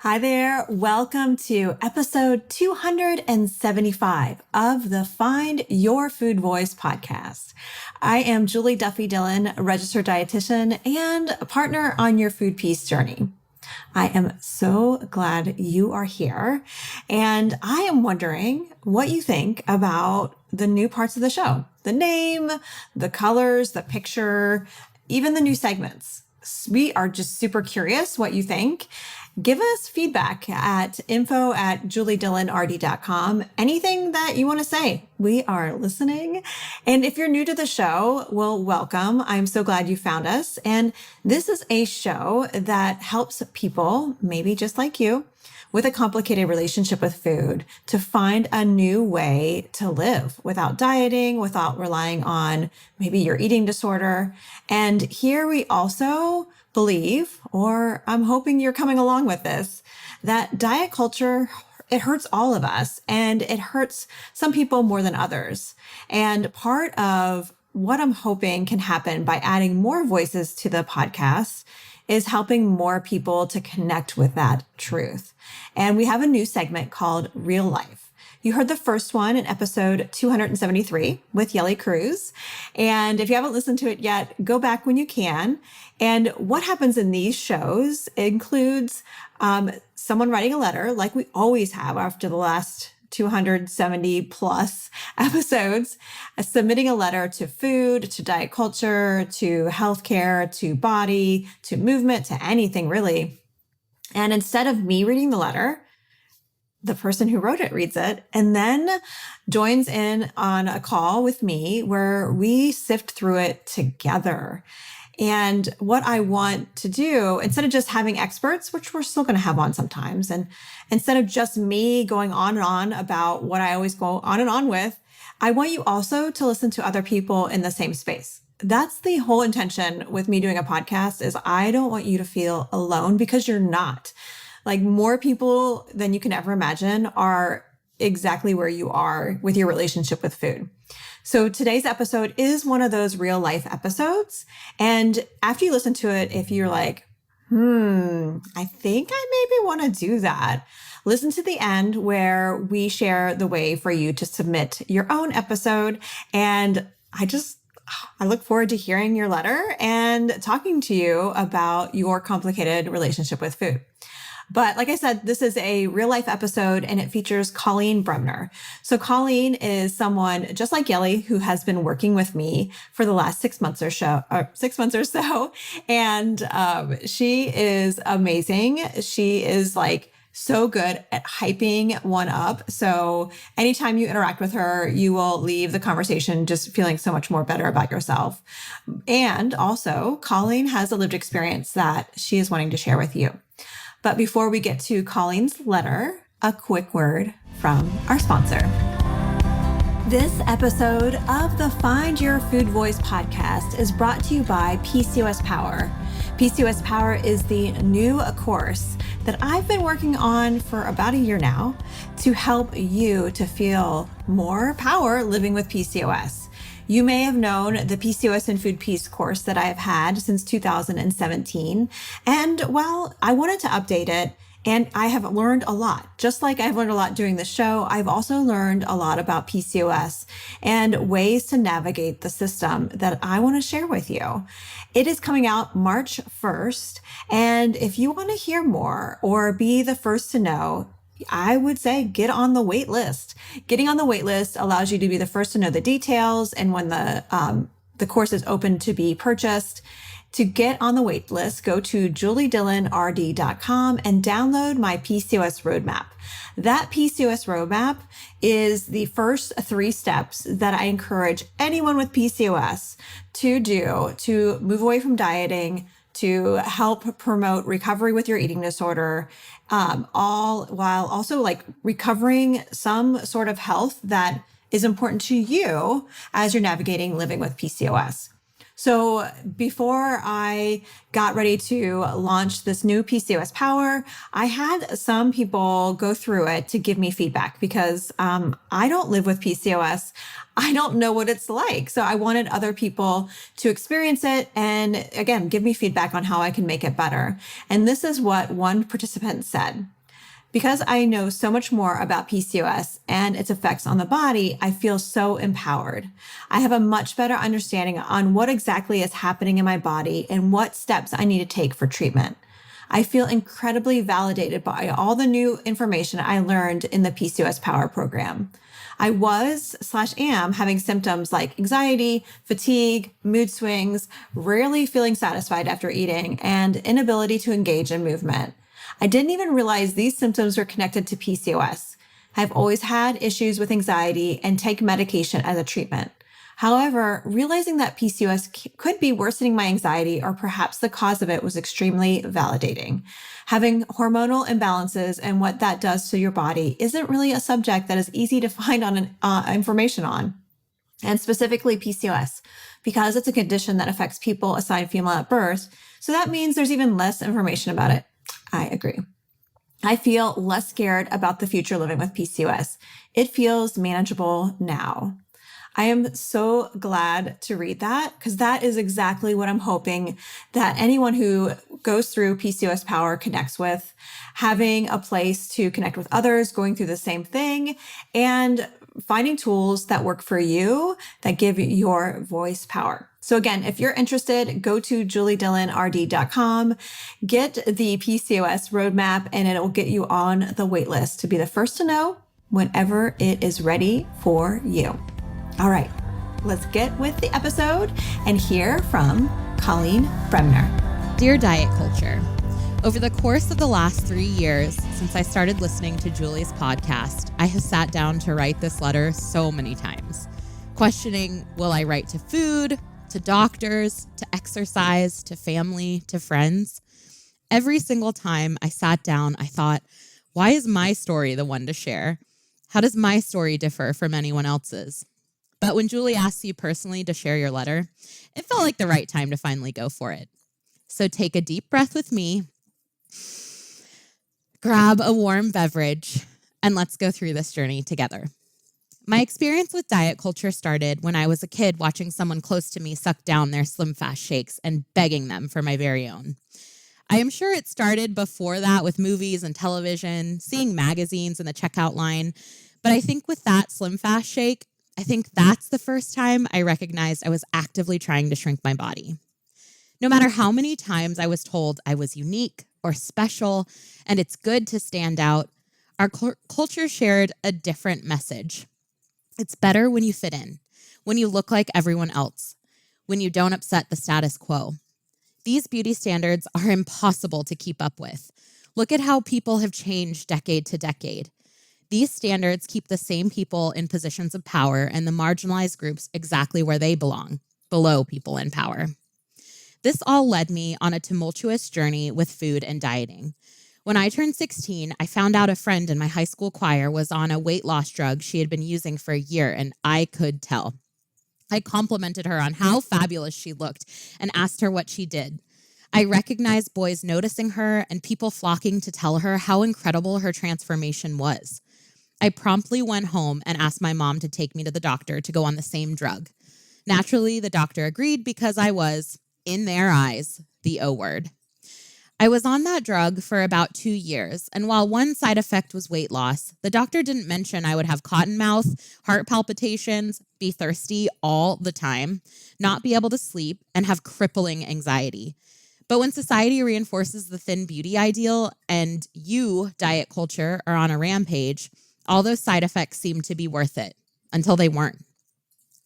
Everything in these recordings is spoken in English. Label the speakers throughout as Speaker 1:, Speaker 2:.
Speaker 1: Hi there. Welcome to episode 275 of the Find Your Food Voice podcast. I am Julie Duffy Dillon, a registered dietitian and a partner on your food peace journey. I am so glad you are here, and I am wondering what you think about the new parts of the show, the name, the colors, the picture, even the new segments. We are just super curious what you think. Give us feedback at info@juliedillonrd.com. Anything that you want to say, we are listening. And if you're new to the show, well, welcome. I'm so glad you found us. And this is a show that helps people, maybe just like you, with a complicated relationship with food to find a new way to live without dieting, without relying on maybe your eating disorder. And here we also believe, or I'm hoping you're coming along with this, that diet culture, it hurts all of us and it hurts some people more than others. And part of what I'm hoping can happen by adding more voices to the podcast is helping more people to connect with that truth. And we have a new segment called Real Life. You heard the first one in episode 273 with Yelly Cruz. And if you haven't listened to it yet, go back when you can. And what happens in these shows includes someone writing a letter, like we always have after the last 270 plus episodes, submitting a letter to food, to diet culture, to healthcare, to body, to movement, to anything really. And instead of me reading the letter, the person who wrote it reads it and then joins in on a call with me where we sift through it together. And what I want to do, instead of just having experts, which we're still going to have on sometimes, and instead of just me going on and on about what I always go on and on with, I want you also to listen to other people in the same space. That's the whole intention with me doing a podcast is I don't want you to feel alone because you're not. Like more people than you can ever imagine are exactly where you are with your relationship with food. So today's episode is one of those real life episodes. And after you listen to it, if you're like, I think I maybe want to do that, listen to the end where we share the way for you to submit your own episode. And I look forward to hearing your letter and talking to you about your complicated relationship with food. But like I said, this is a real life episode and it features Coleen Bremner. So Coleen is someone just like Yelly who has been working with me for the last 6 months or so. And she is amazing. She is like so good at hyping one up. So anytime you interact with her, you will leave the conversation just feeling so much more better about yourself. And also, Coleen has a lived experience that she is wanting to share with you. But before we get to Coleens Letter, a quick word from our sponsor. This episode of the Find Your Food Voice podcast is brought to you by PCOS Power. PCOS Power is the new course that I've been working on for about a year now to help you to feel more power living with PCOS. You may have known the PCOS and Food Peace course that I've had since 2017. And well, I wanted to update it and I have learned a lot. Just like I've learned a lot doing the show, I've also learned a lot about PCOS and ways to navigate the system that I want to share with you. It is coming out March 1st. And if you want to hear more or be the first to know, I would say get on the wait list. Getting on the wait list allows you to be the first to know the details and when the course is open to be purchased. To get on the wait list, go to juliedillonrd.com and download my PCOS roadmap. That PCOS roadmap is the first 3 steps that I encourage anyone with PCOS to do to move away from dieting, to help promote recovery with your eating disorder, all while also like recovering some sort of health that is important to you as you're navigating living with PCOS. So before I got ready to launch this new PCOS Power, I had some people go through it to give me feedback because I don't live with PCOS. I don't know what it's like. So I wanted other people to experience it and, again, give me feedback on how I can make it better. And this is what one participant said. Because I know so much more about PCOS and its effects on the body, I feel so empowered. I have a much better understanding on what exactly is happening in my body and what steps I need to take for treatment. I feel incredibly validated by all the new information I learned in the PCOS Power program. I was/am having symptoms like anxiety, fatigue, mood swings, rarely feeling satisfied after eating, and inability to engage in movement. I didn't even realize these symptoms were connected to PCOS. I've always had issues with anxiety and take medication as a treatment. However, realizing that PCOS could be worsening my anxiety or perhaps the cause of it was extremely validating. Having hormonal imbalances and what that does to your body isn't really a subject that is easy to find on information on, and specifically PCOS, because it's a condition that affects people assigned female at birth. So that means there's even less information about it. I agree. I feel less scared about the future living with PCOS. It feels manageable now. I am so glad to read that because that is exactly what I'm hoping that anyone who goes through PCOS Power connects with, having a place to connect with others going through the same thing and finding tools that work for you that give your voice power. So again, if you're interested, go to juliedillonrd.com, get the PCOS roadmap, and it will get you on the wait list to be the first to know whenever it is ready for you. All right, let's get with the episode and hear from Coleen Bremner.
Speaker 2: Dear Diet Culture, over the course of the last 3 years since I started listening to Julie's podcast, I have sat down to write this letter so many times, questioning, will I write to food, to doctors, to exercise, to family, to friends? Every single time I sat down, I thought, why is my story the one to share? How does my story differ from anyone else's? But when Julie asked you personally to share your letter, it felt like the right time to finally go for it. So take a deep breath with me, grab a warm beverage, and let's go through this journey together. My experience with diet culture started when I was a kid watching someone close to me suck down their Slim Fast shakes and begging them for my very own. I am sure it started before that with movies and television, seeing magazines in the checkout line. But I think with that Slim Fast shake, I think that's the first time I recognized I was actively trying to shrink my body. No matter how many times I was told I was unique or special and it's good to stand out, our culture shared a different message. It's better when you fit in, when you look like everyone else, when you don't upset the status quo. These beauty standards are impossible to keep up with. Look at how people have changed decade to decade. These standards keep the same people in positions of power and the marginalized groups exactly where they belong, below people in power. This all led me on a tumultuous journey with food and dieting. When I turned 16, I found out a friend in my high school choir was on a weight loss drug she had been using for a year, and I could tell. I complimented her on how fabulous she looked and asked her what she did. I recognized boys noticing her and people flocking to tell her how incredible her transformation was. I promptly went home and asked my mom to take me to the doctor to go on the same drug. Naturally, the doctor agreed because I was, in their eyes, the O word. I was on that drug for about 2 years, and while one side effect was weight loss, the doctor didn't mention I would have cotton mouth, heart palpitations, be thirsty all the time, not be able to sleep, and have crippling anxiety. But when society reinforces the thin beauty ideal and you, diet culture, are on a rampage, all those side effects seem to be worth it, until they weren't.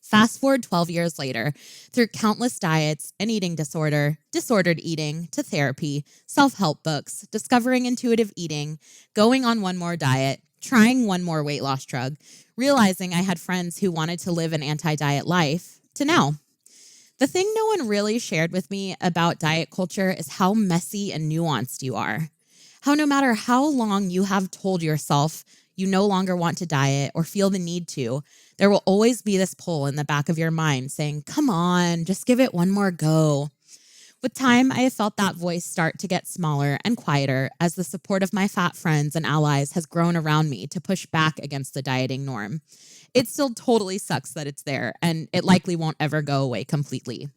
Speaker 2: Fast forward 12 years later, through countless diets, an eating disorder, disordered eating, to therapy, self-help books, discovering intuitive eating, going on one more diet, trying one more weight loss drug, realizing I had friends who wanted to live an anti-diet life, to now. The thing no one really shared with me about diet culture is how messy and nuanced you are. How no matter how long you have told yourself you no longer want to diet or feel the need to, there will always be this pull in the back of your mind saying, come on, just give it one more go. With time, I have felt that voice start to get smaller and quieter as the support of my fat friends and allies has grown around me to push back against the dieting norm. It still totally sucks that it's there, and it likely won't ever go away completely.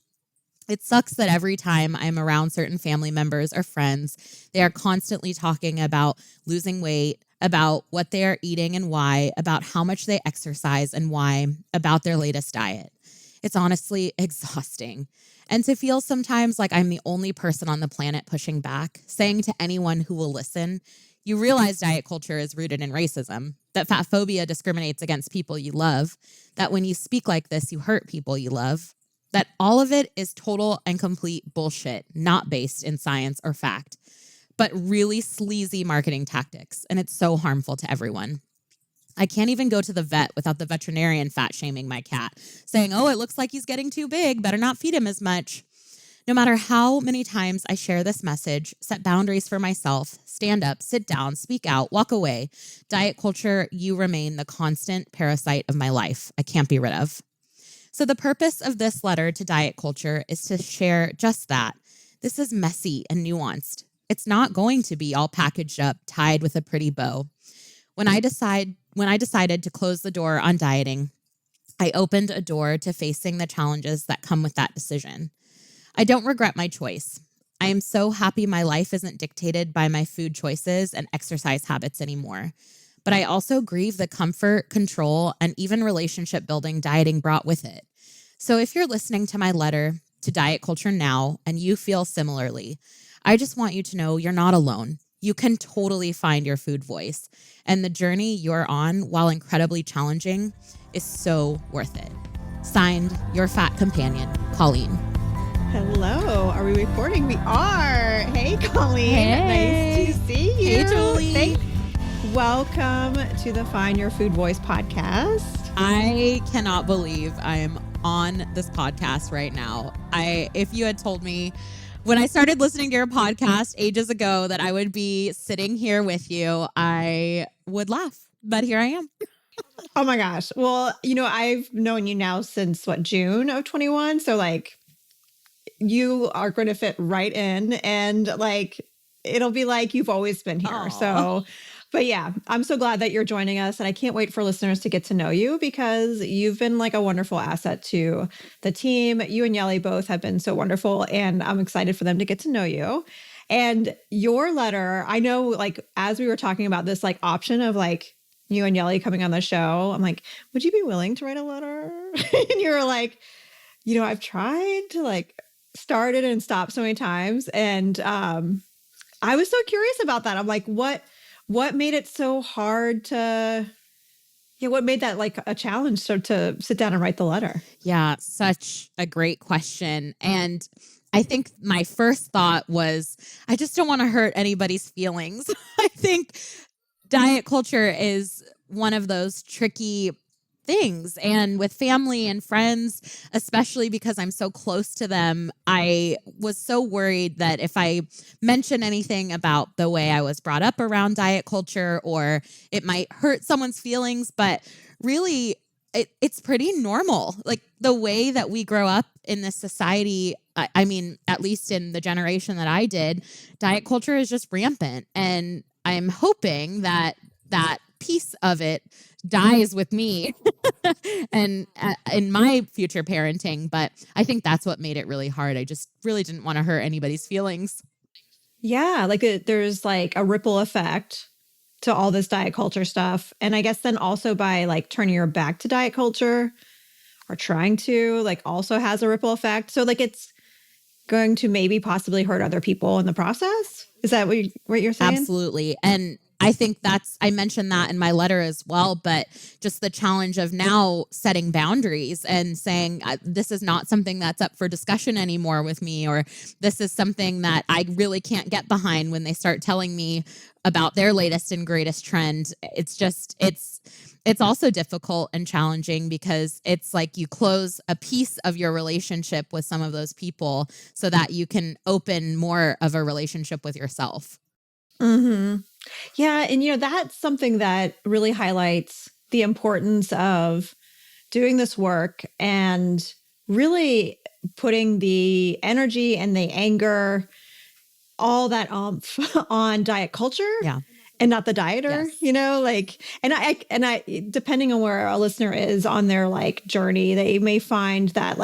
Speaker 2: It sucks that every time I'm around certain family members or friends, they are constantly talking about losing weight, about what they are eating and why, about how much they exercise and why, about their latest diet. It's honestly exhausting. And to feel sometimes like I'm the only person on the planet pushing back, saying to anyone who will listen, you realize diet culture is rooted in racism, that fat phobia discriminates against people you love, that when you speak like this, you hurt people you love, that all of it is total and complete bullshit, not based in science or fact, but really sleazy marketing tactics. And it's so harmful to everyone. I can't even go to the vet without the veterinarian fat shaming my cat, saying, oh, it looks like he's getting too big, better not feed him as much. No matter how many times I share this message, set boundaries for myself, stand up, sit down, speak out, walk away, diet culture, you remain the constant parasite of my life I can't be rid of. So the purpose of this letter to diet culture is to share just that. This is messy and nuanced. It's not going to be all packaged up, tied with a pretty bow. When I decided to close the door on dieting, I opened a door to facing the challenges that come with that decision. I don't regret my choice. I am so happy my life isn't dictated by my food choices and exercise habits anymore. But I also grieve the comfort, control, and even relationship building dieting brought with it. So if you're listening to my letter to diet culture now and you feel similarly, I just want you to know you're not alone. You can totally find your food voice. And the journey you're on, while incredibly challenging, is so worth it. Signed, your fat companion, Coleen.
Speaker 1: Hello. Are we recording? We are. Hey, Coleen.
Speaker 2: Hey.
Speaker 1: Nice to see you.
Speaker 2: Hey, Julie.
Speaker 1: Welcome to the Find Your Food Voice podcast.
Speaker 2: I cannot believe I am on this podcast right now. If you had told me when I started listening to your podcast ages ago that I would be sitting here with you, I would laugh. But here I am.
Speaker 1: Oh my gosh. Well, I've known you now since June of 21. So you are going to fit right in and it'll be like you've always been here.
Speaker 2: Aww.
Speaker 1: So, but yeah, I'm so glad that you're joining us, and I can't wait for listeners to get to know you because you've been a wonderful asset to the team. You and Yelly both have been so wonderful, and I'm excited for them to get to know you. And your letter, I know, as we were talking about this option of you and Yelly coming on the show, I'm like, would you be willing to write a letter? And you were like, I've tried to start it and stop so many times. And I was so curious about that. I'm like, what made it so hard what made that a challenge to sit down and write the letter?
Speaker 2: Yeah, such a great question. And I think my first thought was, I just don't want to hurt anybody's feelings. I think diet culture is one of those tricky things. And with family and friends, especially because I'm so close to them, I was so worried that if I mention anything about the way I was brought up around diet culture, or it might hurt someone's feelings. But really, it's pretty normal. The way that we grow up in this society, I mean, at least in the generation that I did, diet culture is just rampant. And I'm hoping that piece of it dies with me and in my future parenting. But I think that's what made it really hard. I just really didn't want to hurt anybody's feelings.
Speaker 1: Yeah, there's a ripple effect to all this diet culture stuff. And I guess then also by turning your back to diet culture or trying to also has a ripple effect. So it's going to maybe possibly hurt other people in the process. Is that what you're saying?
Speaker 2: Absolutely. And I think I mentioned that in my letter as well, but just the challenge of now setting boundaries and saying, this is not something that's up for discussion anymore with me, or this is something that I really can't get behind when they start telling me about their latest and greatest trend. It's also difficult and challenging because it's you close a piece of your relationship with some of those people so that you can open more of a relationship with yourself.
Speaker 1: Mm-hmm. Yeah. And, that's something that really highlights the importance of doing this work and really putting the energy and the anger, all that on diet culture.
Speaker 2: Yeah.
Speaker 1: And not the dieter,
Speaker 2: Yes.
Speaker 1: and I, depending on where a listener is on their journey, they may find that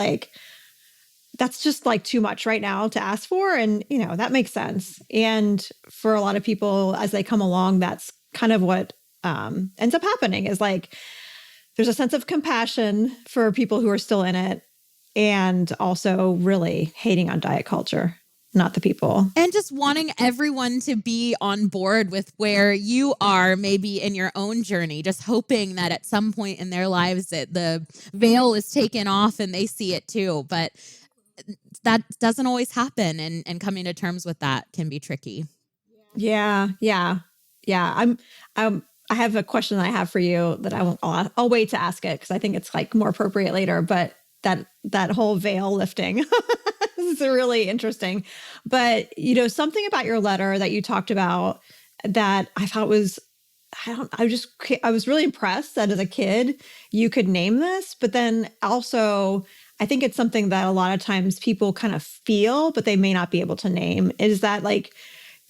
Speaker 1: that's just too much right now to ask for. And, that makes sense. And for a lot of people as they come along, that's kind of what ends up happening is there's a sense of compassion for people who are still in it and also really hating on diet culture, not the people.
Speaker 2: And just wanting everyone to be on board with where you are, maybe in your own journey, just hoping that at some point in their lives that the veil is taken off and they see it too. But that doesn't always happen. And coming to terms with that can be tricky.
Speaker 1: Yeah. I have a question I have for you that I'll wait to ask it because I think it's more appropriate later. But that whole veil lifting is really interesting. But something about your letter that you talked about that I thought was I was really impressed that as a kid you could name this, but then also I think it's something that a lot of times people kind of feel, but they may not be able to name. Is that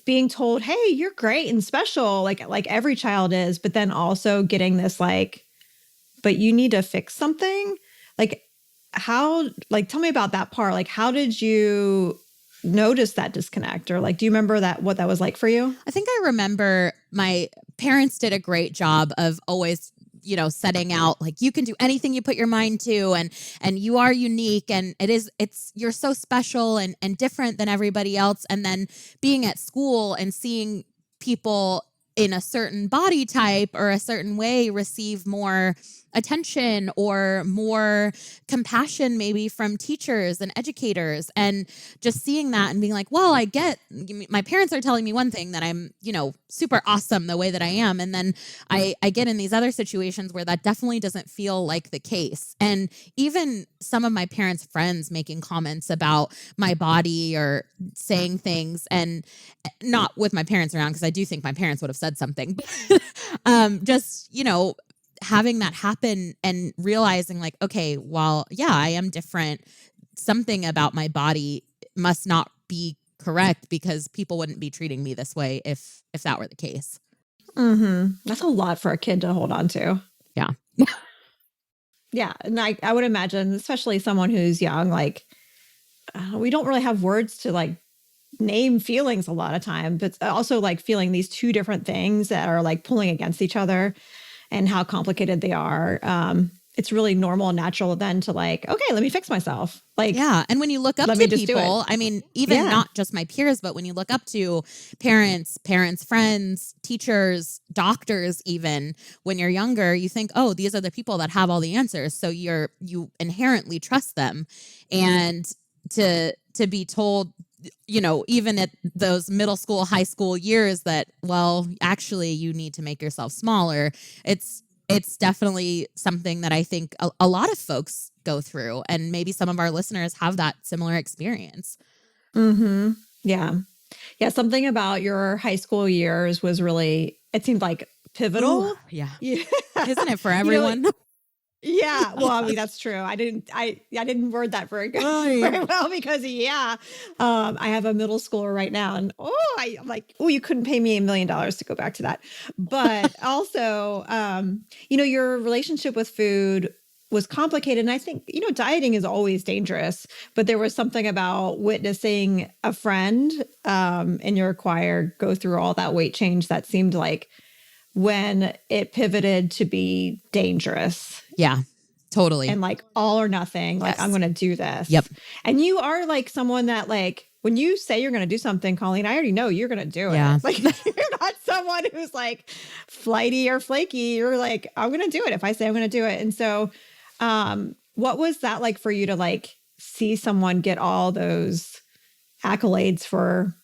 Speaker 1: being told, hey, you're great and special, like every child is, but then also getting this but you need to fix something. How, tell me about that part. How did you notice that disconnect? Or do you remember what that was like for you?
Speaker 2: I think I remember my parents did a great job of always, setting out you can do anything you put your mind to, and you are unique, and you're so special and different than everybody else. And then being at school and seeing people in a certain body type or a certain way receive more attention or more compassion maybe from teachers and educators, and just seeing that and being like, well, I get my parents are telling me one thing, that I'm super awesome the way that I am, and then I get in these other situations where that definitely doesn't feel like the case. And even some of my parents' friends making comments about my body or saying things, and not with my parents around, because I do think my parents would have said something, just having that happen and realizing okay, well, yeah, I am different. Something about my body must not be correct, because people wouldn't be treating me this way if that were the case.
Speaker 1: Mm-hmm. That's a lot for a kid to hold on to.
Speaker 2: Yeah.
Speaker 1: Yeah. And I would imagine, especially someone who's young, we don't really have words to name feelings a lot of time, but also feeling these two different things that are pulling against each other and how complicated they are. It's really normal and natural then to okay, let me fix myself.
Speaker 2: Yeah. And when you look up to people, I mean, even not just my peers, but when you look up to parents, friends, teachers, doctors, even when you're younger, you think, oh, these are the people that have all the answers. So you inherently trust them. And to be told, even at those middle school, high school years that, well, actually you need to make yourself smaller. It's definitely something that I think a lot of folks go through, and maybe some of our listeners have that similar experience.
Speaker 1: Mm-hmm. Yeah. Yeah. Something about your high school years was really, it seemed pivotal.
Speaker 2: Ooh, yeah. Isn't it for everyone?
Speaker 1: Yeah. Well, I mean, that's true. I didn't word that very well because I have a middle schooler right now, and I'm like, you couldn't pay me $1 million to go back to that. But also, your relationship with food was complicated. And I think, dieting is always dangerous, but there was something about witnessing a friend in your choir go through all that weight change that seemed like when it pivoted to be dangerous.
Speaker 2: Yeah, totally.
Speaker 1: And all or nothing,
Speaker 2: yes.
Speaker 1: I'm going to do this.
Speaker 2: Yep.
Speaker 1: And you are someone that when you say you're going to do something, Coleen, I already know you're going to do
Speaker 2: yeah.
Speaker 1: it. You're not someone who's flighty or flaky. You're I'm going to do it if I say I'm going to do it. And so what was that like for you to see someone get all those accolades for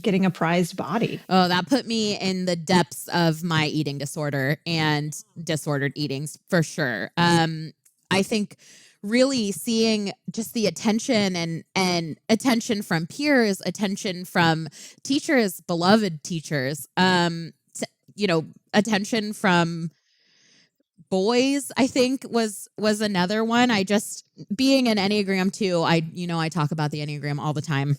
Speaker 1: getting a prized body?
Speaker 2: Oh, that put me in the depths of my eating disorder and disordered eatings for sure. I think really seeing just the attention and attention from peers, attention from teachers, beloved teachers, attention from boys, I think was another one. I just, being an Enneagram 2, I talk about the Enneagram all the time.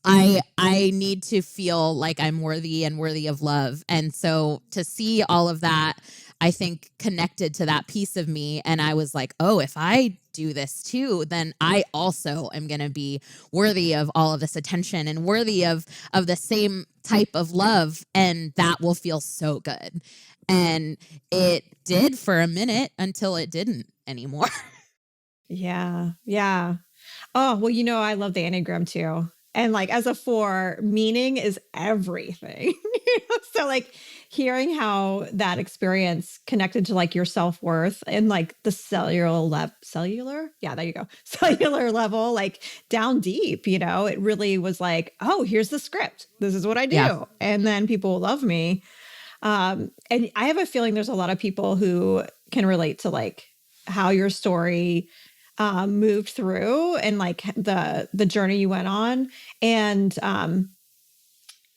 Speaker 2: I need to feel like I'm worthy and worthy of love. And so to see all of that, I think connected to that piece of me. And I was like, oh, if I do this too, then I also am going to be worthy of all of this attention and worthy of the same type of love. And that will feel so good. And it did for a minute until it didn't anymore.
Speaker 1: Yeah. Yeah. Oh, well, I love the Enneagram too. And like as a 4, meaning is everything. So like hearing how that experience connected to like your self-worth and like the cellular, yeah, there you go. Cellular level, like down deep, it really was like, oh, here's the script. This is what I do.
Speaker 2: Yeah.
Speaker 1: And then people will love me. And I have a feeling there's a lot of people who can relate to like how your story moved through and like the journey you went on. And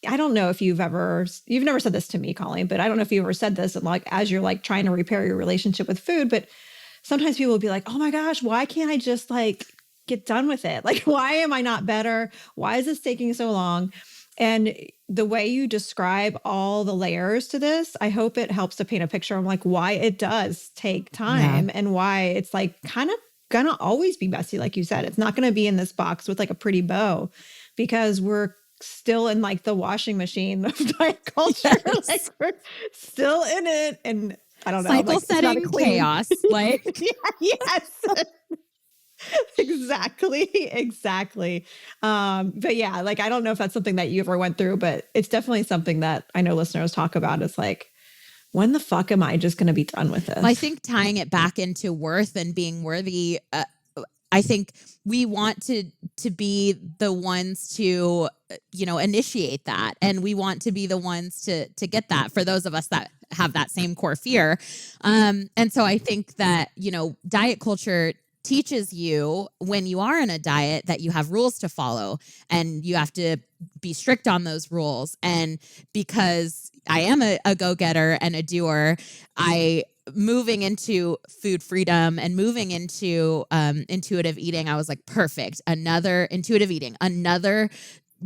Speaker 1: I don't know if you've never said this to me, Coleen, but I don't know if you ever said this and like as you're like trying to repair your relationship with food, but sometimes people will be like, oh my gosh, why can't I just like get done with it? Like, why am I not better? Why is this taking so long? And the way you describe all the layers to this, I hope it helps to paint a picture of like why it does take time and why it's like kind of gonna always be messy. Like you said, it's not gonna be in this box with like a pretty bow because we're still in like the washing machine of diet culture.
Speaker 2: Yes.
Speaker 1: Like we're still in it. And I don't know.
Speaker 2: Cycle
Speaker 1: like,
Speaker 2: setting chaos. Like,
Speaker 1: yes. Exactly. But yeah, like, I don't know if that's something that you ever went through, but it's definitely something that I know listeners talk about. It's like, when the fuck am I just going to be done with this?
Speaker 2: I think tying it back into worth and being worthy, I think we want to be the ones to, initiate that. And we want to be the ones to get that for those of us that have that same core fear. And so I think that, diet culture teaches you when you are in a diet that you have rules to follow and you have to be strict on those rules. And because I am a go-getter and a doer, moving into food freedom and moving into intuitive eating, I was like, perfect. Another intuitive eating, another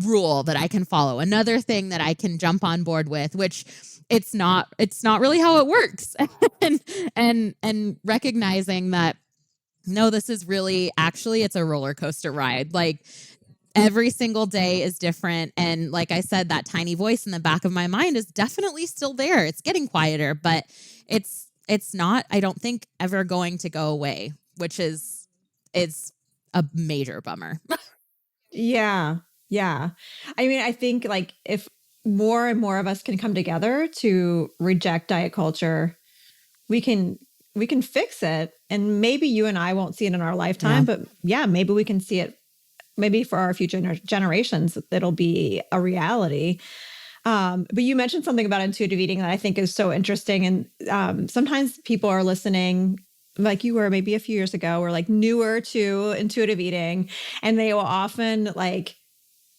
Speaker 2: rule that I can follow, another thing that I can jump on board with, which it's not really how it works. and recognizing that, no, this is really actually, it's a roller coaster ride. Like every single day is different. And like I said, that tiny voice in the back of my mind is definitely still there. It's getting quieter, but it's not, I don't think, ever going to go away, which is a major bummer.
Speaker 1: Yeah. I mean, I think like if more and more of us can come together to reject diet culture, we can fix it. And maybe you and I won't see it in our lifetime, but yeah, maybe we can see it. Maybe for our future generations, it'll be a reality. But you mentioned something about intuitive eating that I think is so interesting. And sometimes people are listening, like you were maybe a few years ago, or like newer to intuitive eating, and they will often like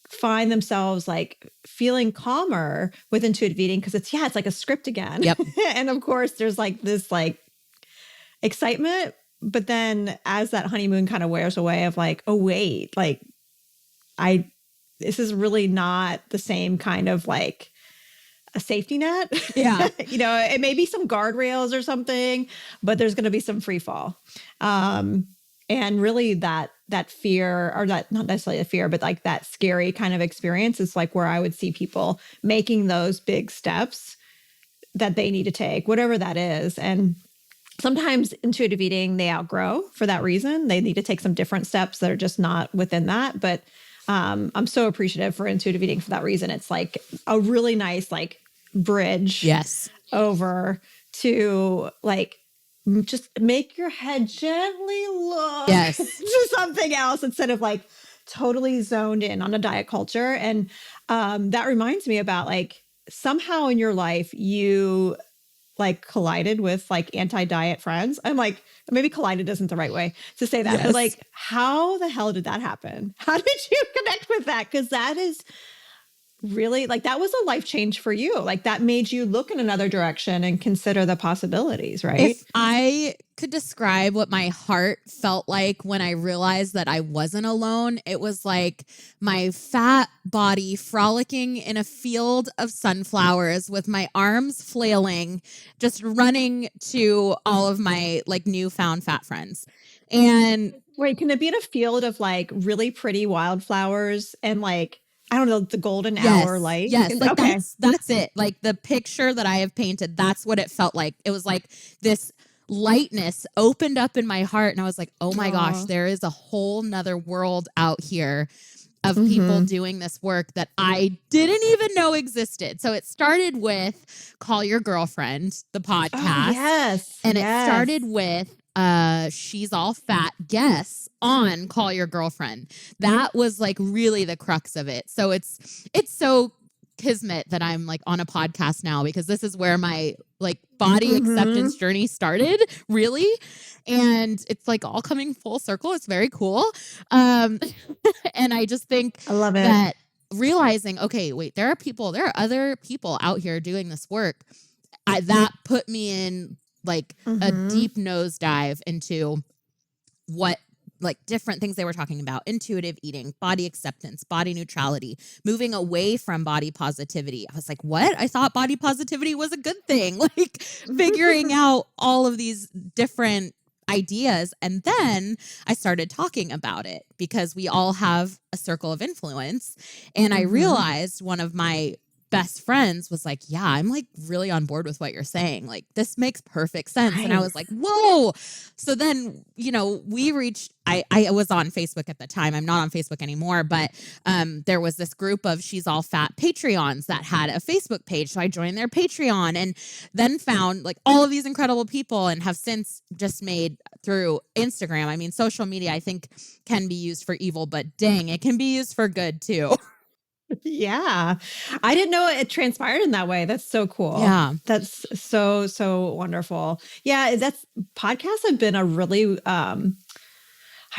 Speaker 1: find themselves like feeling calmer with intuitive eating because it's like a script again.
Speaker 2: Yep.
Speaker 1: And of course, there's like this like excitement, but then as that honeymoon kind of wears away of like, oh wait, like this is really not the same kind of like a safety net.
Speaker 2: Yeah.
Speaker 1: It may be some guardrails or something, but there's going to be some free fall. And really that fear, or that, not necessarily a fear, but like that scary kind of experience is like where I would see people making those big steps that they need to take, whatever that is. And sometimes intuitive eating, they outgrow for that reason. They need to take some different steps that are just not within that. But I'm so appreciative for intuitive eating for that reason. It's like a really nice like bridge over to like just make your head gently look to something else instead of like totally zoned in on a diet culture. And that reminds me about like somehow in your life you like collided with like anti-diet friends. I'm like, maybe collided isn't the right way to say that, but like, how the hell did that happen? How did you connect with that? Because that is really, like, that was a life change for you. Like, that made you look in another direction and consider the possibilities, right?
Speaker 2: If I could describe what my heart felt like when I realized that I wasn't alone, it was like my fat body frolicking in a field of sunflowers with my arms flailing, just running to all of my like newfound fat friends. And
Speaker 1: Wait, can it be in a field of like really pretty wildflowers and like, I don't know, the golden hour light?
Speaker 2: yes, like
Speaker 1: Okay.
Speaker 2: that's it. Like the picture that I have painted, that's what it felt like. It was like this lightness opened up in my heart, and I was like, oh my gosh,
Speaker 1: Aw.
Speaker 2: there is a whole nother world out here of people
Speaker 1: Mhm.
Speaker 2: doing this work that I didn't even know existed. So it started with Call Your Girlfriend, the
Speaker 1: Oh,
Speaker 2: podcast,
Speaker 1: yes.
Speaker 2: and it
Speaker 1: Yes.
Speaker 2: started with She's All Fat guests on Call Your Girlfriend. That was like really the crux of it. So it's so kismet that I'm like on a podcast now, because this is where my like body acceptance journey started, really. And it's like all coming full circle. It's very cool. Um and I just think
Speaker 1: I love it.
Speaker 2: that realizing, okay, wait, there are other people out here doing this work. That put me in like a deep nosedive into what like different things they were talking about: intuitive eating, body acceptance, body neutrality, moving away from body positivity. I was like, what? I thought body positivity was a good thing. Like figuring out all of these different ideas. And then I started talking about it because we all have a circle of influence. And I realized one of my best friends was like, yeah, I'm like really on board with what you're saying. Like, this makes perfect sense. And I was like, whoa. So then, we reached, I was on Facebook at the time. I'm not on Facebook anymore, but there was this group of She's All Fat Patreons that had a Facebook page. So I joined their Patreon and then found like all of these incredible people, and have since just made through Instagram. I mean, social media, I think, can be used for evil, but dang, it can be used for good too.
Speaker 1: Yeah. I didn't know it transpired in that way. That's so cool.
Speaker 2: Yeah.
Speaker 1: That's so, so wonderful. Yeah. Podcasts have been a really, I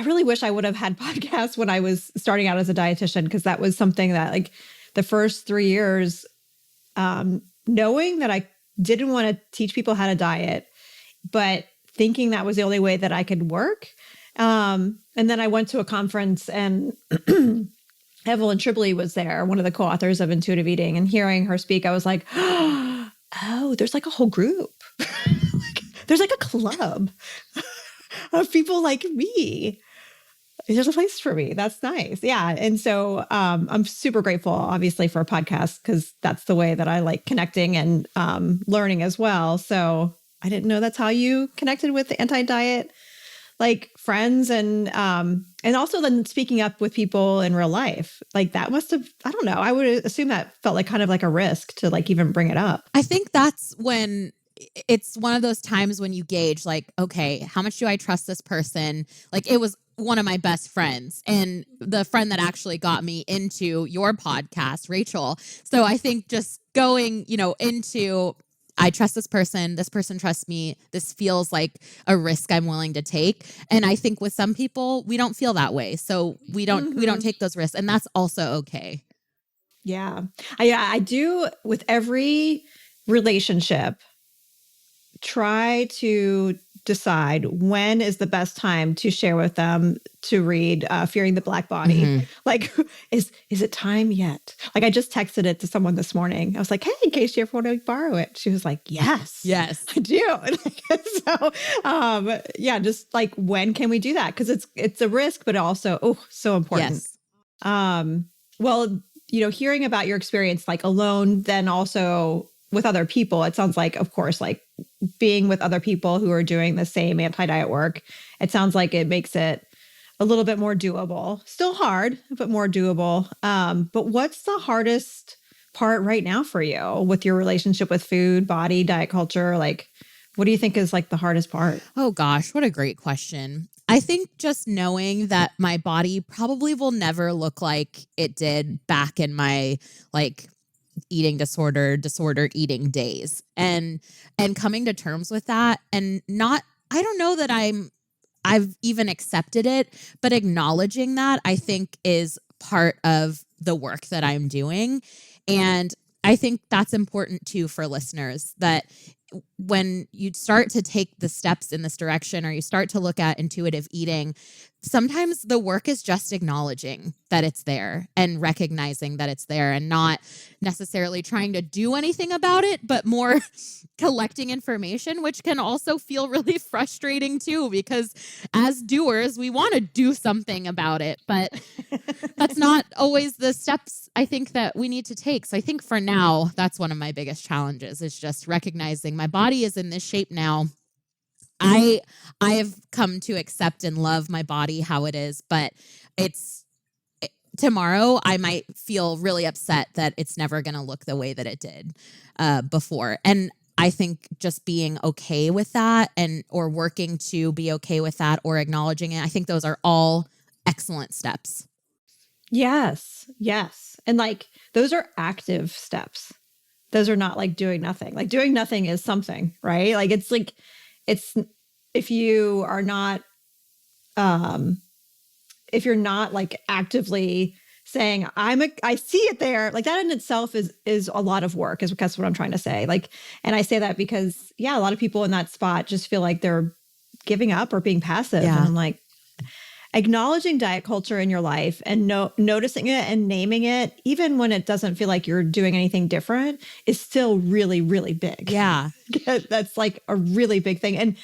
Speaker 1: really wish I would have had podcasts when I was starting out as a dietitian, because that was something that like the first 3 years, knowing that I didn't want to teach people how to diet, but thinking that was the only way that I could work. And then I went to a conference and Evelyn Tribbley was there, one of the co-authors of Intuitive Eating, and hearing her speak, I was like, oh, there's like a whole group. There's like a club of people like me. There's a place for me. That's nice. Yeah. And so I'm super grateful, obviously, for a podcast, because that's the way that I like connecting and learning as well. So I didn't know that's how you connected with the anti-diet like friends, and also then speaking up with people in real life. Like that must have, I don't know, I would assume that felt like kind of like a risk to like even bring it up.
Speaker 2: I think that's when it's one of those times when you gauge like, okay, how much do I trust this person? Like it was one of my best friends and the friend that actually got me into your podcast, Rachel. So I think just going, into I trust this person trusts me, this feels like a risk I'm willing to take. And I think with some people, we don't feel that way. So we don't take those risks, and that's also okay.
Speaker 1: Yeah. I do with every relationship, try to decide when is the best time to share with them to read Fearing the Black Body. Like, is it time yet? Like, I just texted it to someone this morning. I was like, hey, in case you ever want to borrow it. She was like, yes,
Speaker 2: Yes,
Speaker 1: I do. So, yeah, just like, when can we do that? Because it's a risk, but also, so important.
Speaker 2: yes.
Speaker 1: Well, hearing about your experience, like alone, then also with other people, it sounds like, of course, like being with other people who are doing the same anti-diet work, it sounds like it makes it a little bit more doable. Still hard, but more doable. But what's the hardest part right now for you with your relationship with food, body, diet culture? Like, what do you think is like the hardest part?
Speaker 2: Oh gosh, what a great question. I think just knowing that my body probably will never look like it did back in my like eating disorder eating days, and coming to terms with that, and not, I don't know that I've even accepted it, but acknowledging that I think is part of the work that I'm doing. And I think that's important too for listeners, that when you start to take the steps in this direction or you start to look at intuitive eating, sometimes the work is just acknowledging that it's there and recognizing that it's there and not necessarily trying to do anything about it, but more collecting information, which can also feel really frustrating too, because as doers, we want to do something about it, but that's not always the steps I think that we need to take. So I think for now, that's one of my biggest challenges, is just recognizing my body is in this shape now. I have come to accept and love my body how it is, but tomorrow I might feel really upset that it's never going to look the way that it did before. And I think just being okay with that or working to be okay with that or acknowledging it, I think those are all excellent steps.
Speaker 1: Yes. And like, those are active steps. Those are not like doing nothing. Like doing nothing is something, right? Like, it's if you are not, if you're not like actively saying, I see it there, like that in itself is a lot of work, is what I'm trying to say. Like, and I say that because, a lot of people in that spot just feel like they're giving up or being passive.
Speaker 2: Yeah.
Speaker 1: And I'm like, acknowledging diet culture in your life and noticing it and naming it, even when it doesn't feel like you're doing anything different, is still really, really big.
Speaker 2: Yeah.
Speaker 1: That's like a really big thing. And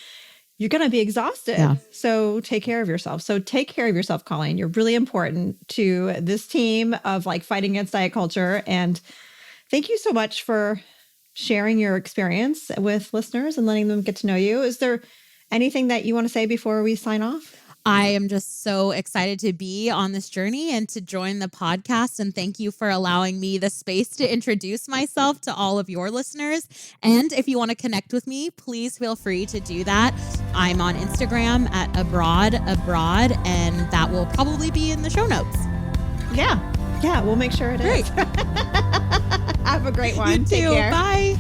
Speaker 1: you're going to be exhausted.
Speaker 2: Yeah.
Speaker 1: So take care of yourself. Coleen. You're really important to this team of like fighting against diet culture. And thank you so much for sharing your experience with listeners and letting them get to know you. Is there anything that you want to say before we sign off?
Speaker 2: I am just so excited to be on this journey and to join the podcast. And thank you for allowing me the space to introduce myself to all of your listeners. And if you want to connect with me, please feel free to do that. I'm on Instagram at abroad, and that will probably be in the show notes.
Speaker 1: Yeah, we'll make sure it is. Have a great one.
Speaker 2: You too.
Speaker 1: Take care.
Speaker 2: Bye.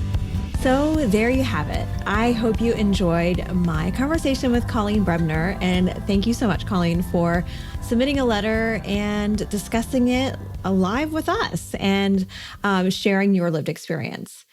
Speaker 1: So there you have it. I hope you enjoyed my conversation with Coleen Brebner. And thank you so much, Coleen, for submitting a letter and discussing it live with us and sharing your lived experience.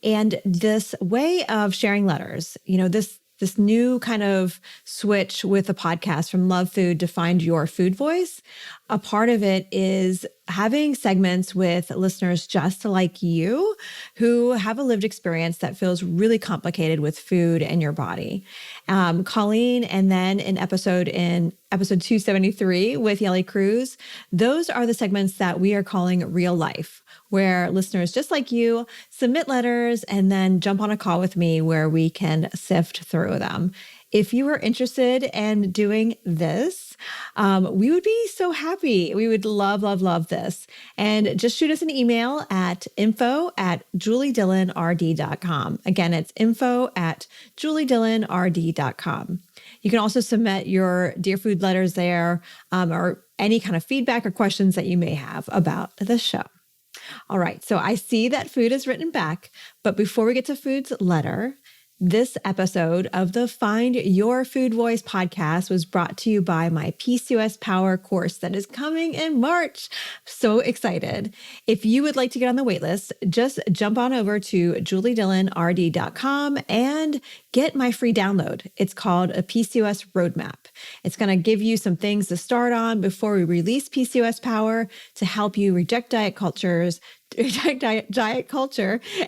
Speaker 1: And this way of sharing letters, this new kind of switch with the podcast from Love Food to Find Your Food Voice, a part of it is having segments with listeners just like you who have a lived experience that feels really complicated with food and your body. Coleen, and then in episode 273 with Yelly Cruz, those are the segments that we are calling Real Life, where listeners just like you submit letters and then jump on a call with me where we can sift through them. If you are interested in doing this, we would be so happy. We would love, love, love this. And just shoot us an email at info@juliedillonrd.com. Again, it's info@juliedillonrd.com. You can also submit your Dear Food letters there, or any kind of feedback or questions that you may have about the show. All right, so I see that food is written back, but before we get to Food's letter, this episode of the Find Your Food Voice podcast was brought to you by my PCOS Power course that is coming in March. So excited. If you would like to get on the waitlist, just jump on over to juliedillonrd.com and get my free download. It's called a PCOS Roadmap. It's going to give you some things to start on before we release PCOS Power to help you reject diet culture,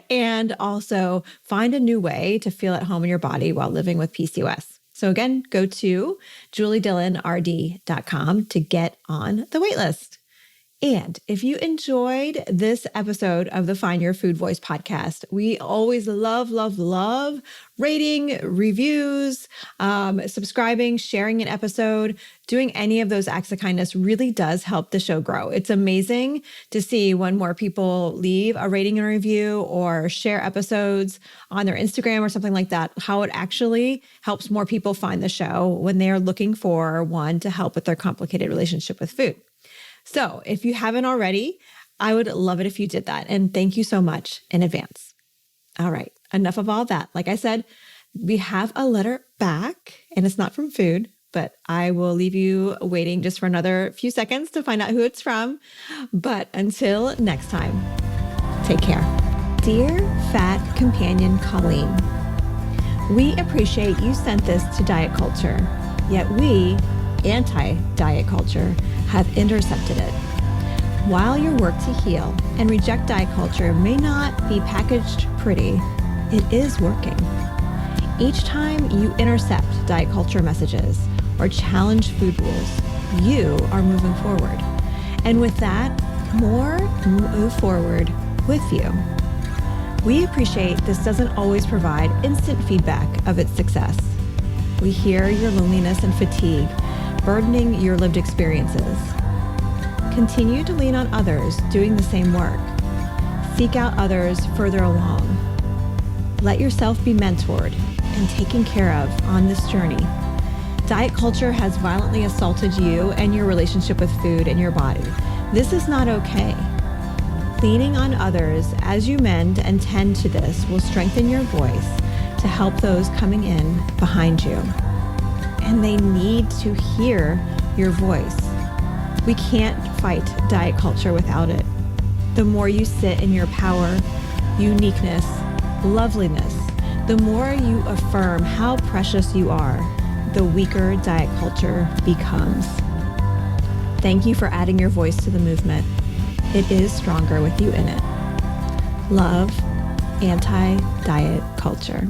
Speaker 1: and also find a new way to feel at home in your body while living with PCOS. So again, go to juliedillonrd.com to get on the waitlist. And if you enjoyed this episode of the Find Your Food Voice podcast, we always love, love, love rating, reviews, subscribing, sharing an episode. Doing any of those acts of kindness really does help the show grow. It's amazing to see when more people leave a rating and review or share episodes on their Instagram or something like that, how it actually helps more people find the show when they're looking for one to help with their complicated relationship with food. So if you haven't already, I would love it if you did that. And thank you so much in advance. All right, enough of all that. Like I said, we have a letter back and it's not from food, but I will leave you waiting just for another few seconds to find out who it's from. But until next time, Take care. Dear Fat Companion Coleen, we appreciate you sent this to diet culture, yet we, anti-diet culture, have intercepted it. While your work to heal and reject diet culture may not be packaged pretty, it is working. Each time you intercept diet culture messages or challenge food rules, you are moving forward. And with that, more move forward with you. We appreciate this doesn't always provide instant feedback of its success. We hear your loneliness and fatigue burdening your lived experiences. Continue to lean on others doing the same work. Seek out others further along. Let yourself be mentored and taken care of on this journey. Diet culture has violently assaulted you and your relationship with food and your body. This is not okay. Leaning on others as you mend and tend to this will strengthen your voice to help those coming in behind you. And they need to hear your voice. We can't fight diet culture without it. The more you sit in your power, uniqueness, loveliness, the more you affirm how precious you are, the weaker diet culture becomes. Thank you for adding your voice to the movement. It is stronger with you in it. Love, anti-diet culture.